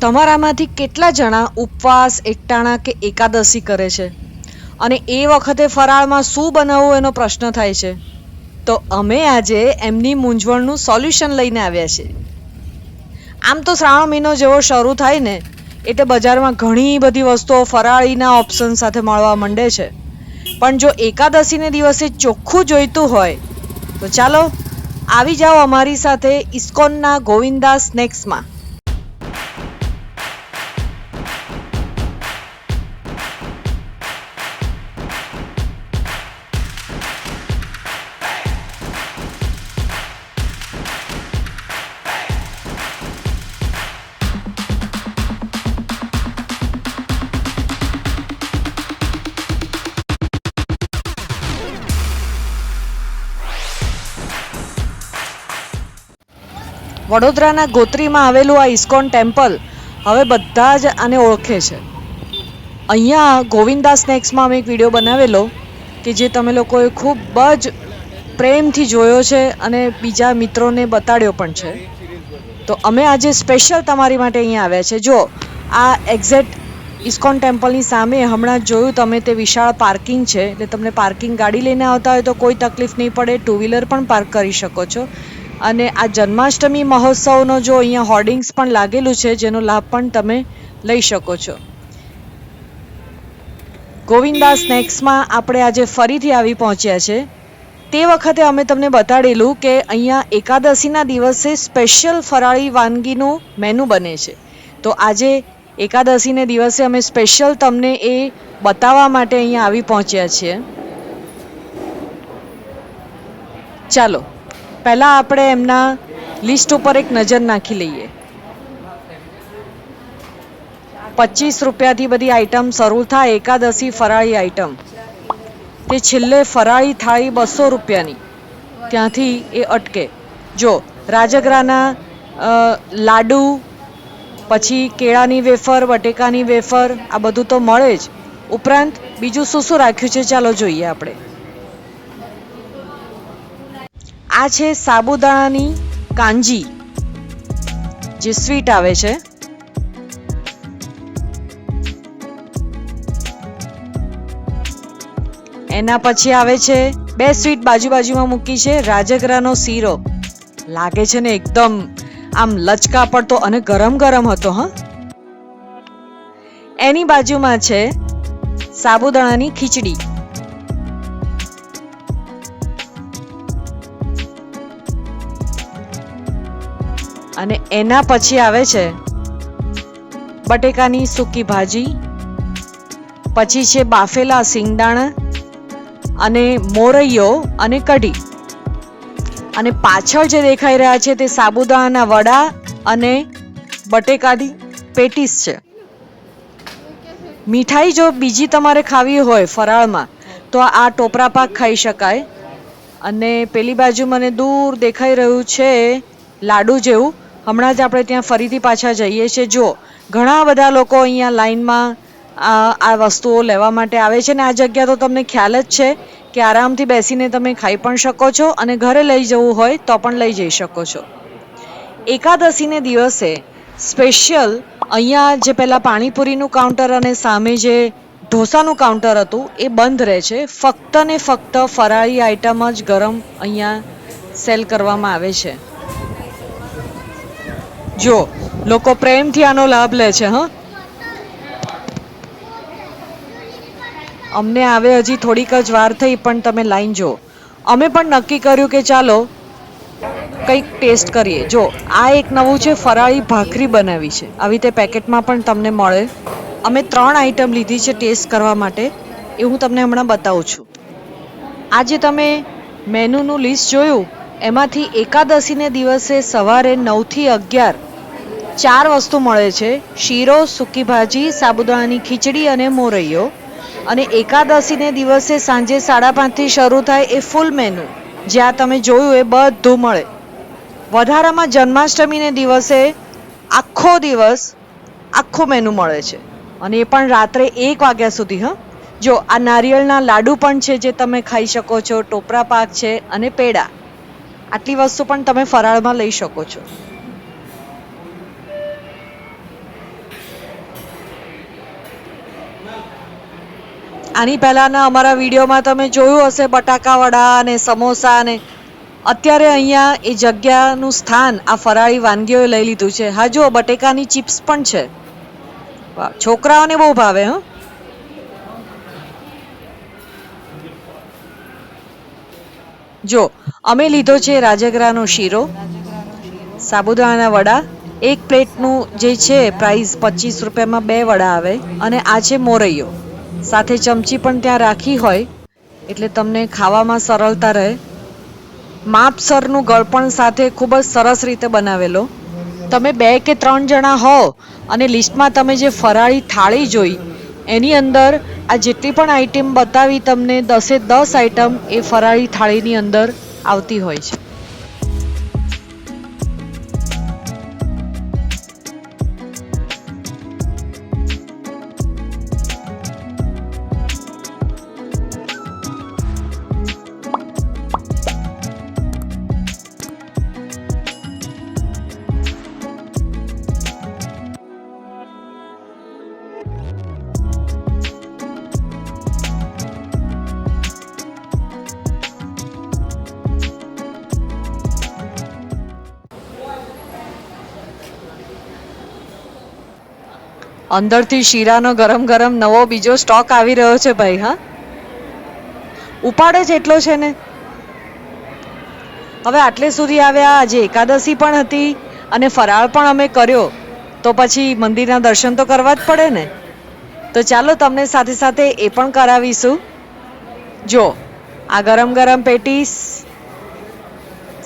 તમારામાંથી કેટલા જણા ઉપવાસ, એકટાણા કે એકાદશી કરે છે અને એ વખતે ફરાળમાં શું બનાવવું એનો પ્રશ્ન થાય છે? તો અમે આજે એમની મૂંઝવણનું સોલ્યુશન લઈને આવ્યા છે. આમ તો શ્રાવણ મહિનો જેવો શરૂ થાય ને એટલે બજારમાં ઘણી બધી વસ્તુઓ ફરાળીના ઓપ્શન સાથે મળવા માંડે છે. પણ જો એકાદશીને દિવસે ચોખ્ખું જોઈતું હોય તો ચાલો આવી જાઓ અમારી સાથે ઇસ્કોનના ગોવિંદા સ્નેક્સમાં. વડોદરાના ગોત્રીમાં આવેલું આ ઇસ્કોન ટેમ્પલ હવે બધા જ આને ઓળખે છે. અહીંયા ગોવિંદા સ્નેક્સમાં અમે એક વિડીયો બનાવેલો કે જે તમે લોકોએ ખૂબ જ પ્રેમથી જોયો છે અને બીજા મિત્રોને બતાડ્યો પણ છે. તો અમે આજે સ્પેશિયલ તમારી માટે અહીંયા આવ્યા છે. જો આ એક્ઝેક્ટ ઇસ્કોન ટેમ્પલની સામે હમણાં જોયું તમે તે વિશાળ પાર્કિંગ છે, એટલે તમને પાર્કિંગ ગાડી લઈને આવતા હોય તો કોઈ તકલીફ નહીં પડે. ટુ વ્હીલર પણ પાર્ક કરી શકો છો. અને આ જન્માષ્ટમી મહોત્સવનો જો અહીંયા હોર્ડિંગ્સ પણ લાગેલું છે જેનો લાભ પણ તમે લઈ શકો છો. ગોવિંદા સ્નેક્સમાં આપણે આજે ફરીથી આવી પહોંચ્યા છે. તે વખતે અમે તમને બતાડેલું કે અહીંયા એકાદશીના દિવસે સ્પેશિયલ ફરાળી વાનગીનું મેનુ બને છે. તો આજે એકાદશીને દિવસે અમે સ્પેશિયલ તમને એ બતાવવા માટે અહીંયા આવી પહોંચ્યા છીએ. ચાલો પહેલાં આપણે એમના લિસ્ટ ઉપર એક નજર નાખી લઈએ. 25 રૂપિયાથી બધી આઈટમ શરૂ થાય. એકાદશી ફરાળી આઈટમ તે છેલ્લે ફરાળી થાળી 200 રૂપિયાની, ત્યાંથી એ અટકે. જો રાજગરાના લાડુ, પછી કેળાની વેફર, બટેકાની વેફર, આ બધું તો મળે જ. ઉપરાંત બીજું શું શું રાખ્યું છે ચાલો જોઈએ આપણે. આ છે સાબુદાણાની કાંજી, જે સ્વીટ આવે છે. એના પછી આવે છે 2 સ્વીટ બાજુમાં મૂકી છે. રાજગરાનો શીરો લાગે છે ને એકદમ આમ લચકા પડતો અને ગરમ ગરમ હતો. એની બાજુમાં છે સાબુદાણાની ખીચડી. અને એના પછી આવે છે બટેકાની સૂકી ભાજી, પછી છે બાફેલા સિંગદાણા અને મોરૈયો અને કઢી. અને પાછળ જે દેખાઈ રહ્યા છે તે સાબુદાણાના વડા અને બટેકાની પેટીસ છે. મીઠાઈ જો બીજી તમારે ખાવી હોય ફરાળમાં તો આ ટોપરા પાક ખાઈ શકાય. અને પેલી બાજુ મને દૂર દેખાઈ રહ્યું છે લાડુ જેવું. હમણાં જ આપણે ત્યાં ફરીથી પાછા જઈએ છીએ. જો ઘણા બધા લોકો અહીંયા લાઈનમાં આ વસ્તુઓ લેવા માટે આવે છે. ને આ જગ્યા તો તમને ખ્યાલ જ છે કે આરામથી બેસીને તમે ખાઈ પણ શકો છો અને ઘરે લઈ જવું હોય તો પણ લઈ જઈ શકો છો. એકાદશીને દિવસે સ્પેશિયલ અહીંયા જે પહેલાં પાણીપુરીનું કાઉન્ટર અને સામે જે ઢોસાનું કાઉન્ટર હતું એ બંધ રહે છે. ફક્ત ને ફક્ત ફરાળી આઈટમ જ ગરમ અહીંયા સેલ કરવામાં આવે છે. જો લોકો પ્રેમથી આનો લાભ લે છે. અમને આવે હજી થોડીક જ વાર થઈ પણ તમે લાઈન જો. અમે પણ નક્કી કર્યું કે ચાલો કંઈક ટેસ્ટ કરીએ. જો આ એક નવું છે, ફરાળી ભાખરી બનાવી છે. આવી રીતે પેકેટમાં પણ તમને મળે. અમે 3 આઈટમ લીધી છે ટેસ્ટ કરવા માટે, એ હું તમને હમણાં બતાવું છું. આજે તમે મેનુનું લિસ્ટ જોયું એમાંથી એકાદશીને દિવસે સવારે 9 થી 11 4 વસ્તુ મળે છે. શીરો, સૂકી ભાજી, સાબુદાણાની ખીચડી અને મોરૈયો. અને એકાદશીને દિવસે સાંજે 5:30 થી શરૂ થાય એ ફૂલ મેનુ જ્યાં તમે જોયું એ બધું મળે. વધારામાં જન્માષ્ટમીને દિવસે આખો દિવસ આખું મેનુ મળે છે અને એ પણ રાત્રે 1 વાગ્યા સુધી. જો આ નારિયેળના લાડુ પણ છે જે તમે ખાઈ શકો છો. ટોપરા પાક છે અને પેડા. આટલી વસ્તુ પણ તમે ફરાળમાં લઈ શકો છો. આની પહેલાંના અમારા વિડીયોમાં તમે જોયું હશે બટાકા વડા અને સમોસા અને અત્યારે અહીંયા એ જગ્યાનું સ્થાન આ ફરાળી વાનગીઓએ લઈ લીધું છે. હા જુઓ, બટેકાની ચિપ્સ પણ છે. વાહ, છોકરાઓને બહુ ભાવે. હ જો અમે લીધો છે રાજગરાનો શીરો, સાબુદાણાના વડા. એક પ્લેટનું જે છે પ્રાઇસ 25 રૂપિયામાં 2 વડા આવે. અને આ છે મોરૈયો, સાથે ચમચી પણ ત્યાં રાખી હોય એટલે તમને ખાવામાં સરળતા રહે. માપસરનું ગળપણ સાથે ખૂબ જ સરસ રીતે બનાવેલો. તમે 2 કે 3 જણા હો અને લિસ્ટમાં તમે જે ફરાળી થાળી જોઈ એની અંદર આ જેટલી પણ આઈટમ બતાવી તમને 10 આઈટમ એ ફરાળી થાળીની અંદર આવતી હોય છે. અંદરથી શીરાનો ગરમ ગરમ નવો બીજો સ્ટોક આવી રહ્યો છે ભાઈ. હા, ઉપાડે જ એટલો છે ને. હવે આટલે સુધી આવ્યા, આજે એકાદશી પણ હતી અને ફરાળ પણ અમે કર્યો, તો પછી મંદિરના દર્શન તો કરવા જ પડે ને. તો ચાલો તમને સાથે સાથે એ પણ કરાવીશું. જો આ ગરમ ગરમ પેટીસ,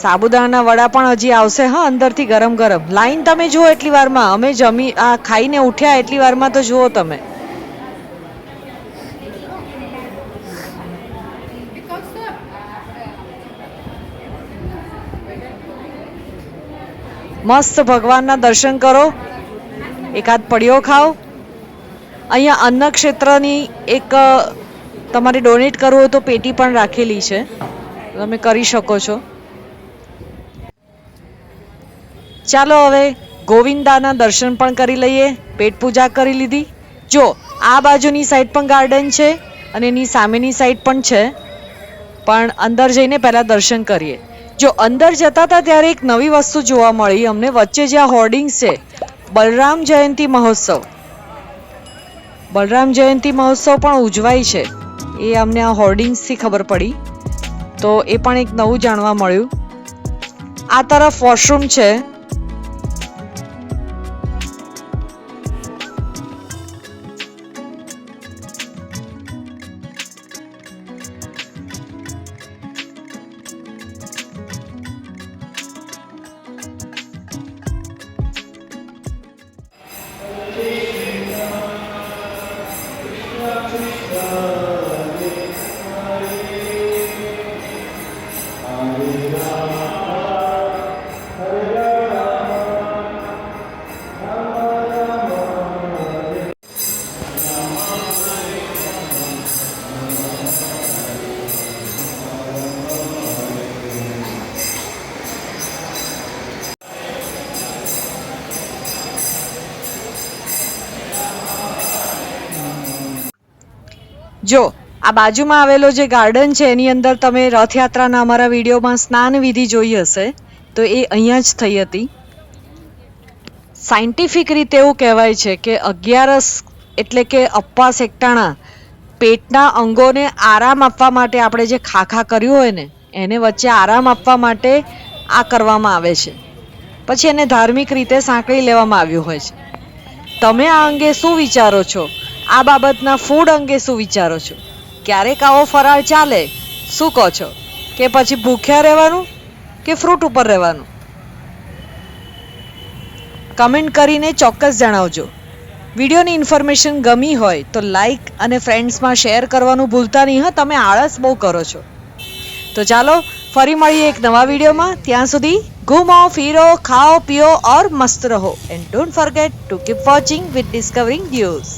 સાબુદાણાના વડા પણ હજી આવશે. હા, અંદરથી ગરમ ગરમ. લાઈન તમે જુઓ એટલી વારમાં, અમે જમી આ ખાઈને ઉઠ્યા એટલી વારમાં તો જુઓ તમે. મસ્ત ભગવાનના દર્શન કરો, એકાદ પડિયો ખાઓ. અહીંયા અન્ન ક્ષેત્રની એક તમારે ડોનેટ કરવું હોય તો પેટી પણ રાખેલી છે, તમે કરી શકો છો. ચાલો હવે ગોવિંદાના દર્શન પણ કરી લઈએ. પેટ પૂજા કરી લીધી. જો આ બાજુની સાઈડ પણ ગાર્ડન છે અને એની સામેની સાઈડ પણ છે, પણ અંદર જઈને પહેલા દર્શન કરીએ. જો અંદર જતા હતા ત્યારે એક નવી વસ્તુ જોવા મળી અમને. વચ્ચે જ્યાં હોર્ડિંગ્સ છે, બલરામ જયંતી મહોત્સવ, બલરામ જયંતી મહોત્સવ પણ ઉજવાય છે, એ અમને આ હોર્ડિંગ્સથી ખબર પડી. તો એ પણ એક નવું જાણવા મળ્યું. આ તરફ વોશરૂમ છે. જો આ બાજુમાં આવેલો જે ગાર્ડન છે એની અંદર તમે રથયાત્રાના અમારા વિડીયોમાં સ્નાન વિધિ જોઈ હશે, તો એ અહીંયા જ થઈ હતી. સાયન્ટિફિક રીતે એવું કહેવાય છે કે 11 એટલે કે અપ્પા સેકટાણા પેટના અંગોને આરામ આપવા માટે, આપણે જે ખાખા કર્યું હોય ને એને વચ્ચે આરામ આપવા માટે આ કરવામાં આવે છે. પછી એને ધાર્મિક રીતે સાંકળી લેવામાં આવ્યું હોય છે. તમે આ અંગે શું વિચારો છો? આ બાબતના ફૂડ અંગે શું વિચારો છો? ક્યારેક આવો ફરાળ ચાલે, શું કહો છો? કે પછી ભૂખ્યા રહેવાનું કે ફ્રૂટ ઉપર રહેવાનું? કમેન્ટ કરીને ચોક્કસ જણાવજો. વિડીયોની ઇન્ફોર્મેશન ગમી હોય તો લાઈક અને ફ્રેન્ડ્સમાં શેર કરવાનું ભૂલતા નહીં. હા, તમે આળસ બહુ કરો છો. તો ચાલો ફરી મળીએ એક નવા વિડીયોમાં. ત્યાં સુધી ઘૂમો, ફીરો, ખાઓ, પીઓ ઓર મસ્ત રહો. And don't forget to keep watching with discovering news.